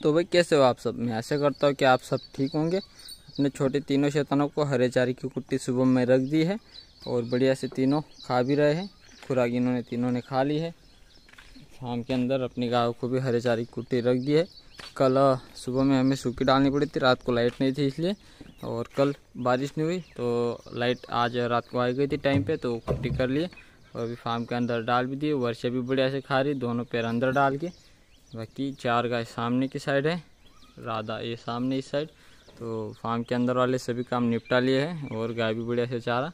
तो भाई कैसे हो आप सब। मैं आशा करता हूँ कि आप सब ठीक होंगे। अपने छोटे तीनों शैतानों को हरे चारे की कुट्टी सुबह में रख दी है और बढ़िया से तीनों खा भी रहे हैं। खुराक इन्होंने तीनों ने खा ली है। शाम के अंदर अपनी गायों को भी हरे चारे की कुट्टी रख दी है। कल सुबह में हमें सूखी डालनी पड़ी थी, रात को लाइट नहीं थी इसलिए, और कल बारिश नहीं हुई तो लाइट आज रात को आ गई थी टाइम पे, तो कुट्टी कर लिए और अभी फार्म के अंदर डाल भी दिए। वर्षा भी बढ़िया से खा रही, दोनों पैर अंदर डाल के। बाकी 4 गाय सामने की साइड है, राधा ये सामने इस साइड। तो फार्म के अंदर वाले सभी काम निपटा लिए हैं और गाय भी बढ़िया से चारा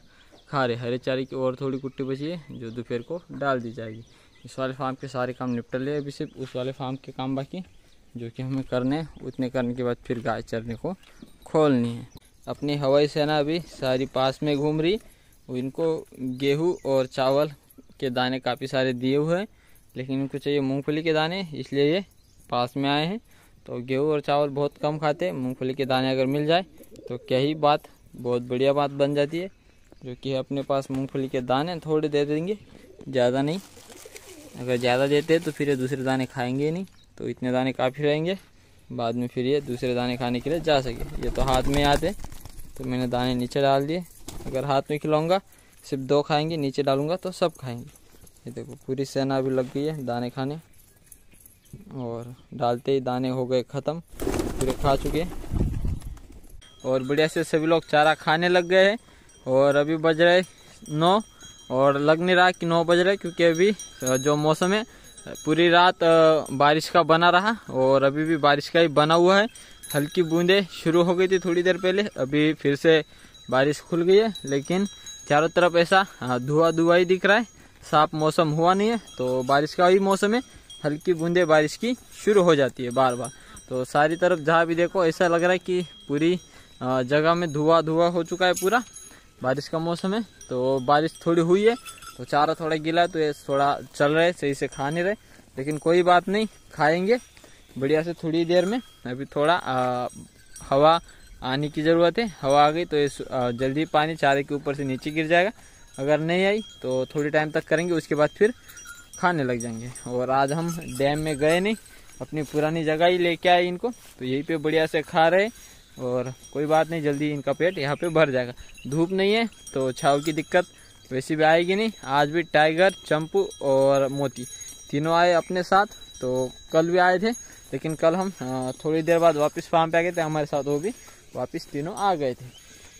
खा रहे। हरे चारे की और थोड़ी कुट्टी बची है जो दोपहर को डाल दी जाएगी। इस वाले फार्म के सारे काम निपटा लिए, अभी सिर्फ उस वाले फार्म के काम बाकी जो कि हमें करने हैं। उतने करने के बाद फिर गाय चरने को खोलनी है। अपनी हवाई सेना अभी सारी पास में घूम रही। इनको गेहूँ और चावल के दाने काफ़ी सारे दिए हुए हैं, लेकिन इनको चाहिए मूंगफली के दाने, इसलिए ये पास में आए हैं। तो गेहूँ और चावल बहुत कम खाते हैं, मूंगफली के दाने अगर मिल जाए तो क्या ही बात, बहुत बढ़िया बात बन जाती है। जो कि अपने पास मूंगफली के दाने थोड़े दे देंगे, ज़्यादा नहीं। अगर ज़्यादा देते हैं तो फिर ये दूसरे दाने खाएंगे नहीं, तो इतने दाने काफ़ी रहेंगे, बाद में फिर ये दूसरे दाने खाने के लिए जा सके। ये तो हाथ में आते, तो मैंने दाने नीचे डाल दिए। अगर हाथ में खिलाऊँगा सिर्फ 2 खाएँगे, नीचे डालूँगा तो सब खाएँगे। ये देखो पूरी सेना अभी लग गई है दाने खाने, और डालते ही दाने हो गए ख़त्म, पूरे खा चुके। और बढ़िया से सभी लोग चारा खाने लग गए हैं। और अभी बज रहे 9 और लग नहीं रहा कि 9 बज रहे, क्योंकि अभी जो मौसम है पूरी रात बारिश का बना रहा और अभी भी बारिश का ही बना हुआ है। हल्की बूंदें शुरू हो गई थी थोड़ी देर पहले, अभी फिर से बारिश खुल गई है, लेकिन चारों तरफ ऐसा धुआं ही दिख रहा है। साफ मौसम हुआ नहीं है, तो बारिश का ही मौसम है। हल्की बूंदे बारिश की शुरू हो जाती है बार बार। तो सारी तरफ जहाँ भी देखो ऐसा लग रहा है कि पूरी जगह में धुआं हो चुका है पूरा। बारिश का मौसम है, तो बारिश थोड़ी हुई है तो चारा थोड़ा गीला है, तो ये थोड़ा चल रहे, सही से खा नहीं रहे, लेकिन कोई बात नहीं, खाएंगे बढ़िया से थोड़ी देर में। अभी थोड़ा हवा आने की ज़रूरत है। हवा आ गई तो ये जल्दी पानी चारे के ऊपर से नीचे गिर जाएगा। अगर नहीं आई तो थोड़ी टाइम तक करेंगे, उसके बाद फिर खाने लग जाएंगे। और आज हम डैम में गए नहीं, अपनी पुरानी जगह ही लेके आए इनको, तो यहीं पे बढ़िया से खा रहे। और कोई बात नहीं, जल्दी इनका पेट यहाँ पे भर जाएगा। धूप नहीं है तो छाव की दिक्कत वैसी भी आएगी नहीं। आज भी टाइगर, चंपू और मोती तीनों आए अपने साथ, तो कल भी आए थे, लेकिन कल हम थोड़ी देर बाद वापस फार्म पे आ गए थे, हमारे साथ वो भी वापस तीनों आ गए थे।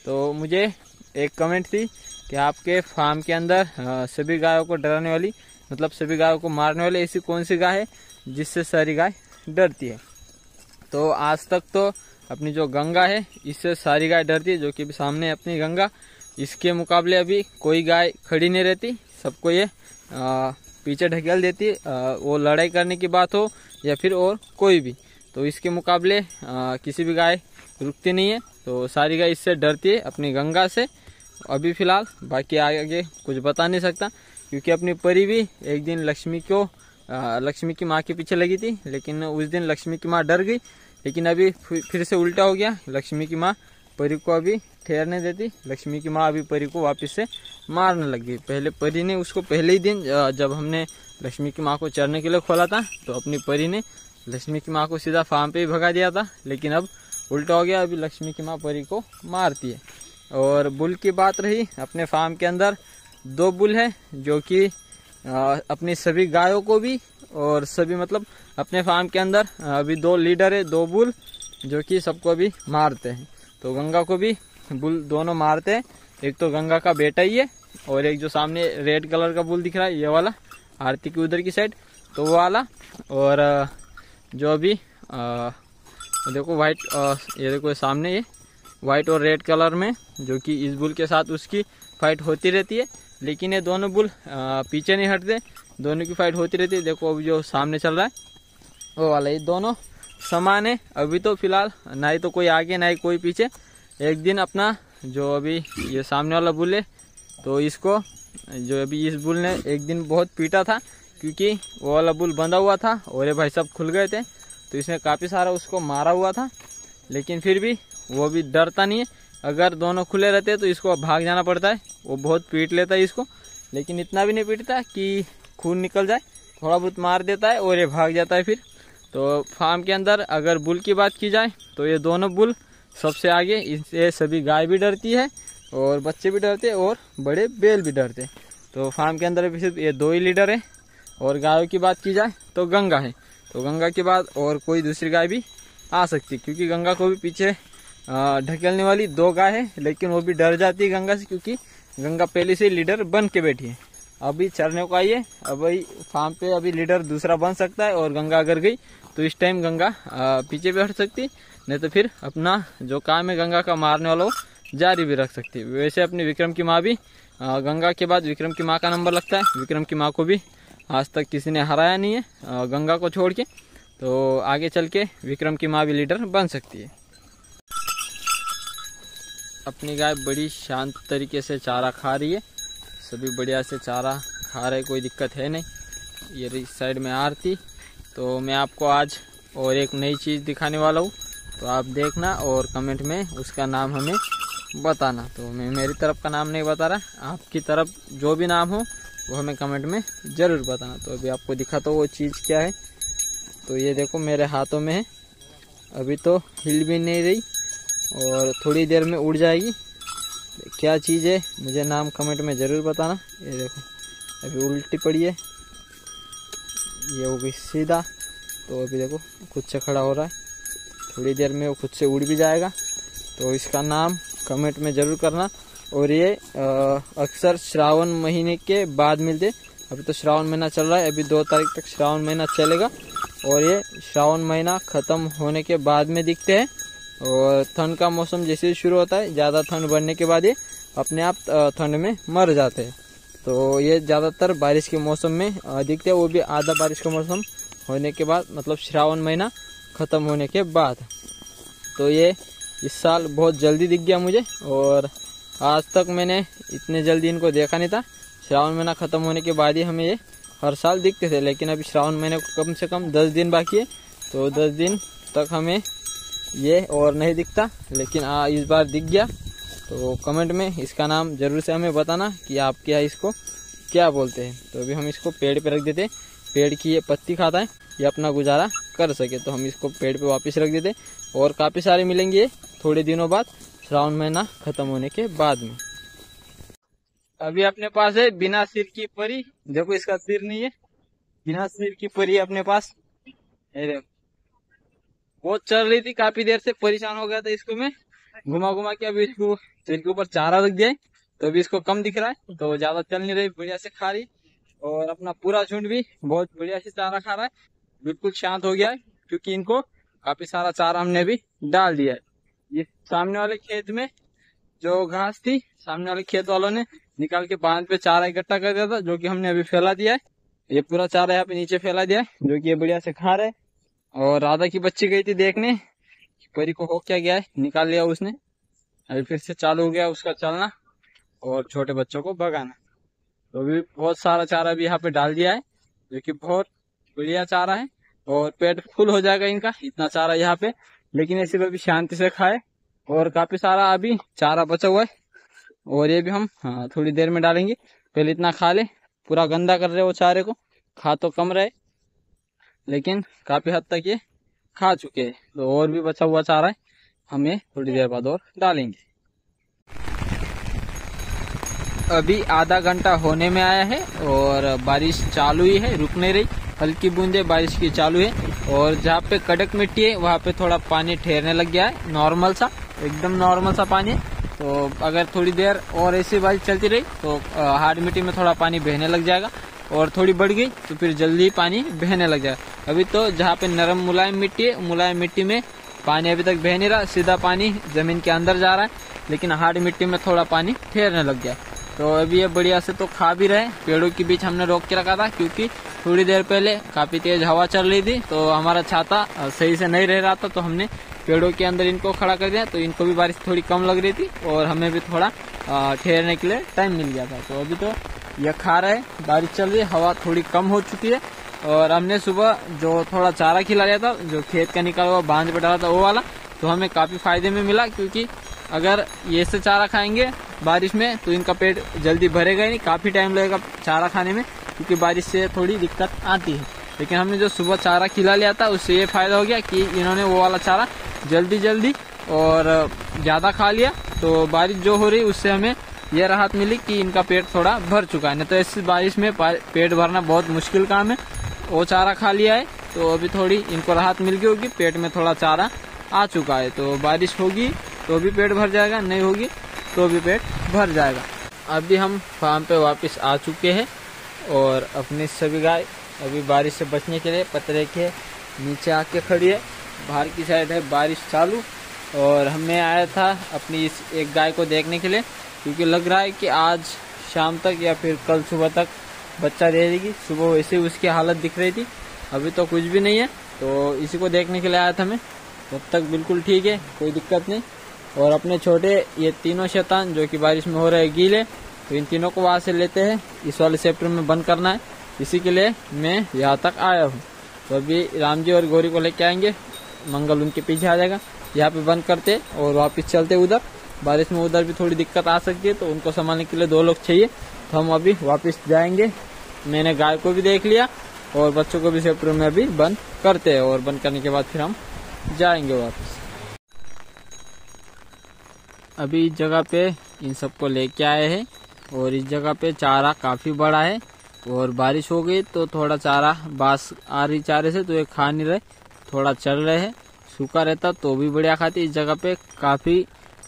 तो मुझे एक कमेंट थी कि आपके फार्म के अंदर सभी गायों को डराने वाली, मतलब सभी गायों को मारने वाली ऐसी कौन सी गाय है जिससे सारी गाय डरती है। तो आज तक तो अपनी जो गंगा है इससे सारी गाय डरती है, जो कि सामने अपनी गंगा। इसके मुकाबले अभी कोई गाय खड़ी नहीं रहती, सबको ये पीछे ढकेल देती है, वो लड़ाई करने की बात हो या फिर और कोई भी। तो इसके मुकाबले किसी भी गाय रुकती नहीं है, तो सारी गाय इससे डरती है, अपनी गंगा से। अभी फ़िलहाल बाकी आगे कुछ बता नहीं सकता, क्योंकि अपनी परी भी एक दिन लक्ष्मी की माँ के पीछे लगी थी, लेकिन उस दिन लक्ष्मी की माँ डर गई। लेकिन अभी फिर से उल्टा हो गया, लक्ष्मी की माँ परी को अभी ठहरने देती, लक्ष्मी की माँ अभी परी को वापस से मारने लग गई। पहले परी ने उसको पहले ही दिन जब हमने लक्ष्मी की माँ को चरने के लिए खोला था, तो अपनी परी ने लक्ष्मी की माँ को सीधा फार्म पे ही भगा दिया था, लेकिन अब उल्टा हो गया, अभी लक्ष्मी की माँ परी को मारती है। और बुल की बात रही, अपने फार्म के अंदर 2 बुल है जो कि अपनी सभी गायों को भी और सभी, मतलब अपने फार्म के अंदर अभी 2 लीडर है, 2 बुल जो कि सबको भी मारते हैं। तो गंगा को भी बुल दोनों मारते हैं। एक तो गंगा का बेटा ही है, और एक जो सामने रेड कलर का बुल दिख रहा है ये वाला, आरती की उधर की साइड, तो वो वाला। और जो अभी देखो वाइट, ये देखो सामने ये वाइट और रेड कलर में, जो कि इस बुल के साथ उसकी फाइट होती रहती है, लेकिन ये दोनों बुल पीछे नहीं हटते, दोनों की फाइट होती रहती है। देखो अभी जो सामने चल रहा है वो वाला, ये दोनों समान है अभी तो फिलहाल, ना ही तो कोई आगे ना ही कोई पीछे। एक दिन अपना जो अभी ये सामने वाला बुल है, तो इसको जो अभी इस बुल ने एक दिन बहुत पीटा था, क्योंकि वो वाला बुल बंधा हुआ था और ये भाई सब खुल गए थे, तो इसने काफ़ी सारा उसको मारा हुआ था। लेकिन फिर भी वो भी डरता नहीं है। अगर दोनों खुले रहते तो इसको भाग जाना पड़ता है, वो बहुत पीट लेता है इसको, लेकिन इतना भी नहीं पीटता कि खून निकल जाए, थोड़ा बहुत मार देता है और ये भाग जाता है फिर। तो फार्म के अंदर अगर बुल की बात की जाए तो ये दोनों बुल सबसे आगे, इनसे सभी गाय भी डरती है और बच्चे भी डरते हैं और बड़े बैल भी डरते हैं। तो फार्म के अंदर भी सिर्फ ये दो ही लीडर है। और गायों की बात की जाए तो गंगा है। तो गंगा के बाद और कोई दूसरी गाय भी आ सकती है, क्योंकि गंगा को भी पीछे ढकेलने वाली दो गाय है, लेकिन वो भी डर जाती है गंगा से, क्योंकि गंगा पहले से लीडर बन के बैठी है। अभी चरने को आई है, अभी फार्म पे अभी लीडर दूसरा बन सकता है। और गंगा अगर गई तो इस टाइम गंगा पीछे भी हट सकती, नहीं तो फिर अपना जो काम है गंगा का मारने वाला वो जारी भी रख सकती है। वैसे अपनी विक्रम की माँ भी, गंगा के बाद विक्रम की माँ का नंबर लगता है। विक्रम की माँ को भी आज तक किसी ने हराया नहीं है गंगा को छोड़ के। तो आगे चल के विक्रम की माँ भी लीडर बन सकती है। अपनी गाय बड़ी शांत तरीके से चारा खा रही है, सभी बढ़िया से चारा खा रहे, कोई दिक्कत है नहीं। ये इस साइड में आरती। तो मैं आपको आज और एक नई चीज़ दिखाने वाला हूँ, तो आप देखना और कमेंट में उसका नाम हमें बताना। तो मैं मेरी तरफ का नाम नहीं बता रहा, आपकी तरफ जो भी नाम हो वो हमें कमेंट में ज़रूर बताना। तो अभी आपको दिखाता हूँ वो चीज़ क्या है। तो ये देखो मेरे हाथों में है, अभी तो हिल भी नहीं रही और थोड़ी देर में उड़ जाएगी। क्या चीज़ है मुझे नाम कमेंट में ज़रूर बताना। ये देखो अभी उल्टी पड़ी है, ये हो गई सीधा। तो अभी देखो खुद से खड़ा हो रहा है, थोड़ी देर में वो खुद से उड़ भी जाएगा। तो इसका नाम कमेंट में ज़रूर करना। और ये अक्सर श्रावण महीने के बाद मिलते। अभी तो श्रावण महीना चल रहा है, अभी 2 तारीख तक श्रावण महीना चलेगा और ये श्रावण महीना ख़त्म होने के बाद में दिखते हैं। और ठंड का मौसम जैसे शुरू होता है, ज़्यादा ठंड बढ़ने के बाद ये अपने आप ठंड में मर जाते हैं। तो ये ज़्यादातर बारिश के मौसम में दिखते हैं, वो भी आधा बारिश का मौसम होने के बाद, मतलब श्रावण महीना ख़त्म होने के बाद। तो ये इस साल बहुत जल्दी दिख गया मुझे, और आज तक मैंने इतने जल्दी इनको देखा नहीं था। श्रावण महीना ख़त्म होने के बाद ही हमें ये हर साल दिखते थे, लेकिन अभी श्रावण महीने को कम से कम 10 दिन बाकी है। तो 10 दिन तक हमें ये और नहीं दिखता, लेकिन इस बार दिख गया। तो कमेंट में इसका नाम ज़रूर से हमें बताना कि आपके यहाँ इसको क्या बोलते हैं। तो अभी हम इसको पेड़ पे रख देते, पेड़ की ये पत्ती खाता है, ये अपना गुजारा कर सके। तो हम इसको पेड़ पे वापस रख देते, और काफ़ी सारे मिलेंगे थोड़े दिनों बाद, श्रावण महीना ख़त्म होने के बाद में। अभी अपने पास है बिना सिर की परी। देखो इसका सिर नहीं है, बिना सिर की परी अपने पास। बहुत चल रही थी, काफी देर से परेशान हो गया था इसको मैं घुमा घुमा के। अभी इसको सिर के ऊपर चारा रख दिया है, तो अभी इसको कम दिख रहा है, तो ज्यादा चल नहीं रही, बढ़िया से खा रही। और अपना पूरा झुंड भी बहुत बढ़िया से चारा खा रहा है, बिल्कुल शांत हो गया है, क्योंकि इनको काफी सारा चारा हमने भी डाल दिया है। ये सामने वाले खेत में जो घास थी, सामने वाले खेत वालों ने निकाल के बांध पे चारा इकट्ठा कर दिया था, जो कि हमने अभी फैला दिया है। ये पूरा चारा यहाँ पे नीचे फैला दिया है, जो कि ये बढ़िया से खा रहे। और राधा की बच्ची गई थी देखने परी को हो क्या गया है, निकाल लिया उसने। अभी फिर से चालू हो गया उसका चलना और छोटे बच्चों को भगाना। तो अभी बहुत सारा चारा भी यहाँ पे डाल दिया है, जो कि बहुत बढ़िया चारा है, और पेट फुल हो जाएगा इनका, इतना चारा यहाँ पे। लेकिन ऐसे भी शांति से खाए, और काफी सारा अभी चारा बचा हुआ है, और ये भी हम थोड़ी देर में डालेंगे। पहले इतना खा ले, पूरा गंदा कर रहे वो चारे को, खा तो कम रहे लेकिन काफी हद तक ये खा चुके हैं। तो और भी बचा हुआ चारा है, हमें थोड़ी देर बाद और डालेंगे। अभी आधा घंटा होने में आया है और बारिश चालू ही है, रुक नहीं रही, हल्की बूंदे बारिश की चालू है। और जहाँ पे कड़क मिट्टी है वहाँ पे थोड़ा पानी ठहरने लग गया है, नॉर्मल सा, एकदम नॉर्मल सा पानी है। तो अगर थोड़ी देर और ऐसी बारिश चलती रही तो हार्ड मिट्टी में थोड़ा पानी बहने लग जाएगा, और थोड़ी बढ़ गई तो फिर जल्दी पानी बहने लग जाएगा। अभी तो जहाँ पे नरम मुलायम मिट्टी है, मुलायम मिट्टी में पानी अभी तक बह नहीं रहा, सीधा पानी जमीन के अंदर जा रहा है, लेकिन हार्ड मिट्टी में थोड़ा पानी ठहरने लग गया। तो अभी ये बढ़िया से तो खा भी रहे। पेड़ों के बीच हमने रोक के रखा था, क्योंकि थोड़ी देर पहले काफी तेज हवा चल रही थी, तो हमारा छाता सही से नहीं रह रहा था, तो हमने पेड़ों के अंदर इनको खड़ा कर दिया। तो इनको भी बारिश थोड़ी कम लग रही थी, और हमें भी थोड़ा ठहरने के लिए टाइम मिल गया था। तो अभी तो ये खा रहे, बारिश चल रही है, हवा थोड़ी कम हो चुकी है। और हमने सुबह जो थोड़ा चारा खिलाया था, जो खेत का निकाला हुआ बांध पे डाला था वो वाला, तो हमें काफी फायदे में मिला, क्योंकि अगर ये से चारा खाएंगे बारिश में तो इनका पेट जल्दी भरेगा ही नहीं, काफी टाइम लगेगा चारा खाने में, क्योंकि बारिश से थोड़ी दिक्कत आती है। लेकिन हमने जो सुबह चारा खिला लिया था उससे ये फायदा हो गया कि इन्होंने वो वाला चारा जल्दी और ज़्यादा खा लिया। तो बारिश जो हो रही उससे हमें यह राहत मिली कि इनका पेट थोड़ा भर चुका है। नहीं तो इस बारिश में पेट भरना बहुत मुश्किल काम है। वो चारा खा लिया है तो अभी थोड़ी इनको राहत मिल गई होगी, पेट में थोड़ा चारा आ चुका है। तो बारिश होगी तो भी पेट भर जाएगा, नहीं होगी तो भी पेट भर जाएगा। अभी हम फार्म पे वापस आ चुके हैं और अपनी सभी गाय अभी बारिश से बचने के लिए पतरे के नीचे आके खड़ी है। बाहर की साइड है बारिश चालू और हमें आया था अपनी इस एक गाय को देखने के लिए, क्योंकि लग रहा है कि आज शाम तक या फिर कल सुबह तक बच्चा दे देगी। सुबह वैसे उसकी हालत दिख रही थी, अभी तो कुछ भी नहीं है। तो इसी को देखने के लिए आया था मैं। तब तक बिल्कुल ठीक है, कोई दिक्कत नहीं। और अपने छोटे ये तीनों शैतान जो कि बारिश में हो रहे हैं गीले, तो इन तीनों को वहाँ से लेते हैं, इस वाले सेप्टर में बंद करना है, इसी के लिए मैं यहाँ तक आया हूँ। तो अभी राम जी और गौरी को लेके आएंगे, मंगल उनके पीछे आ जाएगा। यहाँ पे बंद करते और वापस चलते उधर। बारिश में उधर भी थोड़ी दिक्कत आ सकती है, तो उनको संभालने के लिए 2 लोग चाहिए। तो हम अभी वापस जाएंगे। मैंने गाय को भी देख लिया और बच्चों को भी सेप्टर में अभी बंद करते हैं और बंद करने के बाद फिर हम जाएंगे वापस। अभी इस जगह पे इन सबको लेके आए हैं और इस जगह पे चारा काफी बड़ा है और बारिश हो गई तो थोड़ा चारा बास आ रही चारे से, तो ये खा नहीं रहे, थोड़ा चल रहे हैं। सूखा रहता तो भी बढ़िया खाती। इस जगह पे काफी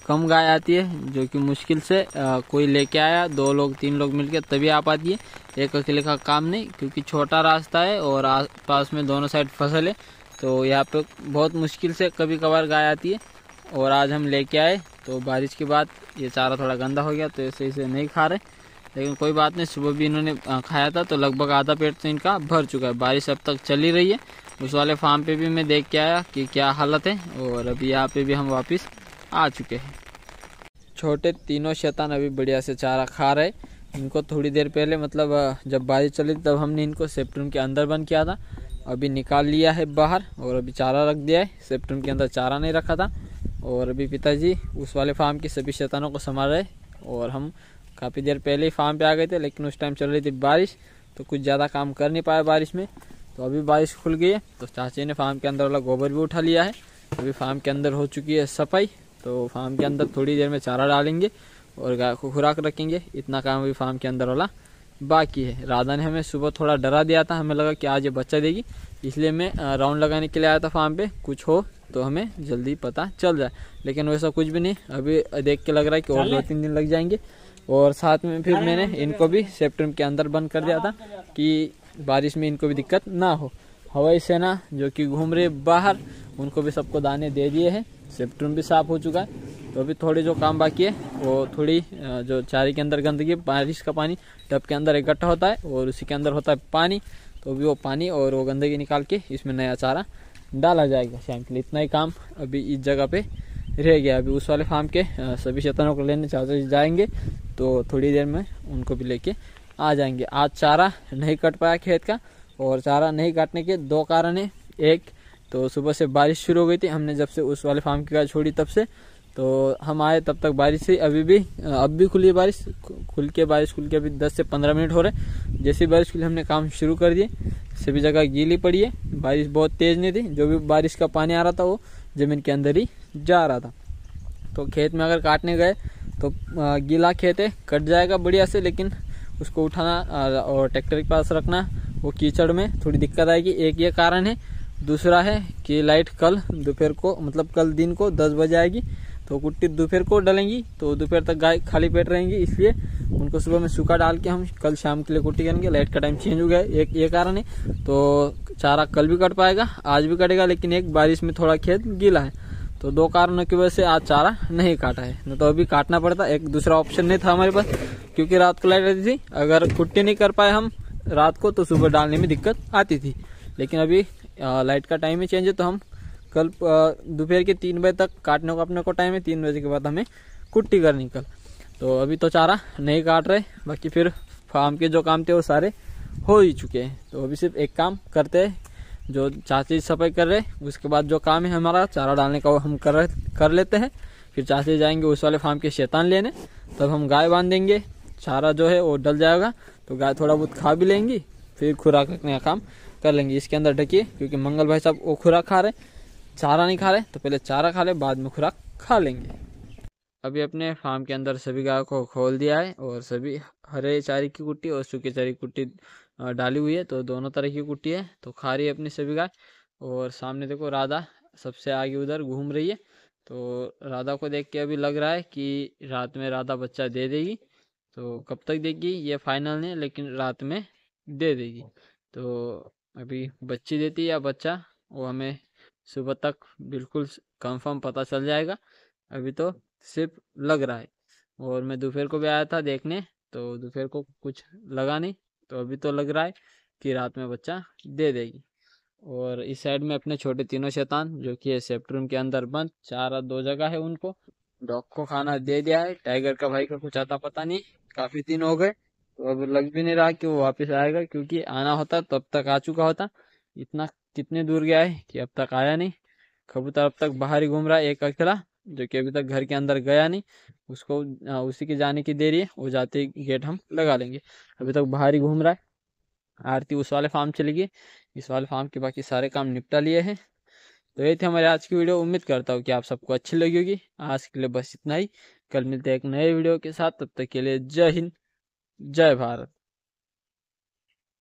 कम गाय आती है, जो कि मुश्किल से कोई लेके आया, 2 लोग 3 लोग मिलकर तभी आ पाती है। एक अकेले का काम नहीं, क्योंकि छोटा रास्ता है और आस पास में दोनों साइड फसल है, तो यहाँ पे बहुत मुश्किल से कभी कभार गाय आती है। और आज हम लेके आए तो बारिश के बाद ये चारा थोड़ा गंदा हो गया, तो ऐसे इसे नहीं खा रहे, लेकिन कोई बात नहीं। सुबह भी इन्होंने खाया था तो लगभग आधा पेट तो इनका भर चुका है। बारिश अब तक चली रही है। उस वाले फार्म पे भी मैं देख के आया कि क्या हालत है, और अभी यहाँ पे भी हम वापस आ चुके हैं। छोटे तीनों शैतान अभी बढ़िया से चारा खा रहे। इनको थोड़ी देर पहले मतलब जब बारिश चली तब हमने इनको सेप्टम के अंदर बंद किया था, अभी निकाल लिया है बाहर और अभी चारा रख दिया है। सेप्टम के अंदर चारा नहीं रखा था। और अभी पिताजी उस वाले फार्म के सभी शैतानों को संभाल रहे और हम काफ़ी देर पहले ही फार्म पे आ गए थे, लेकिन उस टाइम चल रही थी बारिश, तो कुछ ज़्यादा काम कर नहीं पाया बारिश में। तो अभी बारिश खुल गई है, तो चाची ने फार्म के अंदर वाला गोबर भी उठा लिया है। अभी फार्म के अंदर हो चुकी है सफाई, तो फार्म के अंदर थोड़ी देर में चारा डालेंगे और गाय को खुराक रखेंगे। इतना काम अभी फार्म के अंदर वाला बाकी है। राधा ने हमें सुबह थोड़ा डरा दिया था, हमें लगा कि आज ये बच्चा देगी, इसलिए मैं राउंड लगाने के लिए आया था फार्म पे, कुछ हो तो हमें जल्दी पता चल जाए। लेकिन वैसा कुछ भी नहीं, अभी देख के लग रहा है कि और 2-3 दिन लग जाएंगे। और साथ में फिर मैंने इनको भी सेप्टम के अंदर बंद कर दिया था कि बारिश में इनको भी दिक्कत ना हो। हवाई सेना जो कि घूम रहे बाहर, उनको भी सबको दाने दे दिए हैं। सेप्टम भी साफ हो चुका है। तो अभी थोड़ी जो काम बाकी है वो थोड़ी जो चारे के अंदर गंदगी, बारिश का पानी टब के अंदर इकट्ठा होता है और उसी के अंदर होता है पानी, तो भी वो पानी और वो गंदगी निकाल के इसमें नया चारा डाला जाएगा शाम के लिए। इतना ही काम अभी इस जगह पे रह गया। अभी उस वाले फार्म के सभी शैतानों को लेने चाचा जी जाएंगे, तो थोड़ी देर में उनको भी लेके आ जाएंगे। आज चारा नहीं कट पाया खेत का, और चारा नहीं काटने के 2 कारण है। एक तो सुबह से बारिश शुरू हो गई थी, हमने जब से उस वाले फार्म की गाय छोड़ी तब से, तो हम आए तब तक बारिश थी। अब भी खुली है बारिश, खुल के अभी 10 से 15 मिनट हो रहे। जैसे बारिश खुली हमने काम शुरू कर दिए। सभी जगह गीली पड़ी है, बारिश बहुत तेज नहीं थी, जो भी बारिश का पानी आ रहा था वो जमीन के अंदर ही जा रहा था। तो खेत में अगर काटने गए तो गीला खेत है, कट जाएगा बढ़िया से, लेकिन उसको उठाना और ट्रैक्टर के पास रखना वो कीचड़ में थोड़ी दिक्कत आएगी। एक ये कारण है। दूसरा है कि लाइट कल दोपहर को, मतलब कल दिन को 10 बजे आएगी, तो कुट्टी दोपहर को डालेंगी, तो दोपहर तक गाय खाली पेट रहेंगी, इसलिए उनको सुबह में सूखा डाल के हम कल शाम के लिए कुट्टी करेंगे। लाइट का टाइम चेंज हो गया, एक ये कारण है। तो चारा कल भी कट पाएगा, आज भी कटेगा, लेकिन एक बारिश में थोड़ा खेत गीला है, तो 2 कारणों की वजह से आज चारा नहीं काटा है। न तो अभी काटना पड़ता, एक दूसरा ऑप्शन नहीं था हमारे पास, क्योंकि रात को लाइट रहती थी। अगर कुट्टी नहीं कर पाए हम रात को तो सुबह डालने में दिक्कत आती थी। लेकिन अभी लाइट का टाइम ही चेंज है, तो हम कल दोपहर के 3 बजे तक काटने को अपने को टाइम है। 3 बजे के बाद हमें कुट्टी करनी कल। तो अभी तो चारा नहीं काट रहे, बाकी फिर फार्म के जो काम थे वो सारे हो ही चुके हैं। तो अभी सिर्फ एक काम करते हैं, जो चाची सफाई कर रहे, उसके बाद जो काम है हमारा चारा डालने का वो हम कर लेते हैं। फिर चाची जाएंगे उस वाले फार्म के शैतान लेने, तब हम गाय बांध देंगे। चारा जो है वो डल जाएगा तो गाय थोड़ा बहुत खा भी लेंगी, फिर खुराक रखने का काम कर लेंगे। इसके अंदर ढकिए, क्योंकि मंगल भाई साहब वो खुराक खा रहे, चारा नहीं खा रहे, तो पहले चारा खा ले, बाद में खुराक खा लेंगे। अभी अपने फार्म के अंदर सभी गायों को खोल दिया है और सभी हरे चारे की कुट्टी और सूखे चारे की कुट्टी डाली हुई है, तो दोनों तरह की कुट्टी है, तो खा रही है अपनी सभी गाय। और सामने देखो राधा सबसे आगे उधर घूम रही है, तो राधा को देख के अभी लग रहा है कि रात में राधा बच्चा दे देगी। तो कब तक देगी ये फाइनल नहीं, लेकिन रात में दे देगी। तो अभी बच्ची देती है या बच्चा, वो हमें सुबह तक बिल्कुल कंफर्म पता चल जाएगा। अभी तो सिर्फ लग रहा है। और मैं दोपहर को भी आया था देखने, तो दोपहर को कुछ लगा नहीं, तो अभी तो लग रहा है कि रात में बच्चा दे देगी। और इस साइड में अपने छोटे तीनों शैतान जो कि सेप्टरूम के अंदर बंद, चारा 2 जगह है उनको, डॉग को खाना दे दिया है। टाइगर का भाई का कुछ आता पता नहीं, काफी दिन हो गए, तो अब लग भी नहीं रहा कि वो वापस आएगा, क्योंकि आना होता तो अब तक आ चुका होता। इतना कितने दूर गया है कि अब तक आया नहीं। कबूतर अब तक बाहर ही घूम रहा है एक अकेला, जो कि अभी तक घर के अंदर गया नहीं। उसको उसी के जाने की देरी है, वो जाते ही गेट हम लगा लेंगे। अभी तक बाहर ही घूम रहा है। आरती उस वाले फार्म चली गई, इस वाले फार्म के बाकी सारे काम निपटा लिए हैं। तो ये थी हमारी आज की वीडियो। उम्मीद करता हूँ कि आप सबको अच्छी लगी होगी। आज के लिए बस इतना ही। कल मिलते हैं एक नए वीडियो के साथ, तब तक के लिए जय हिंद, जय भारत।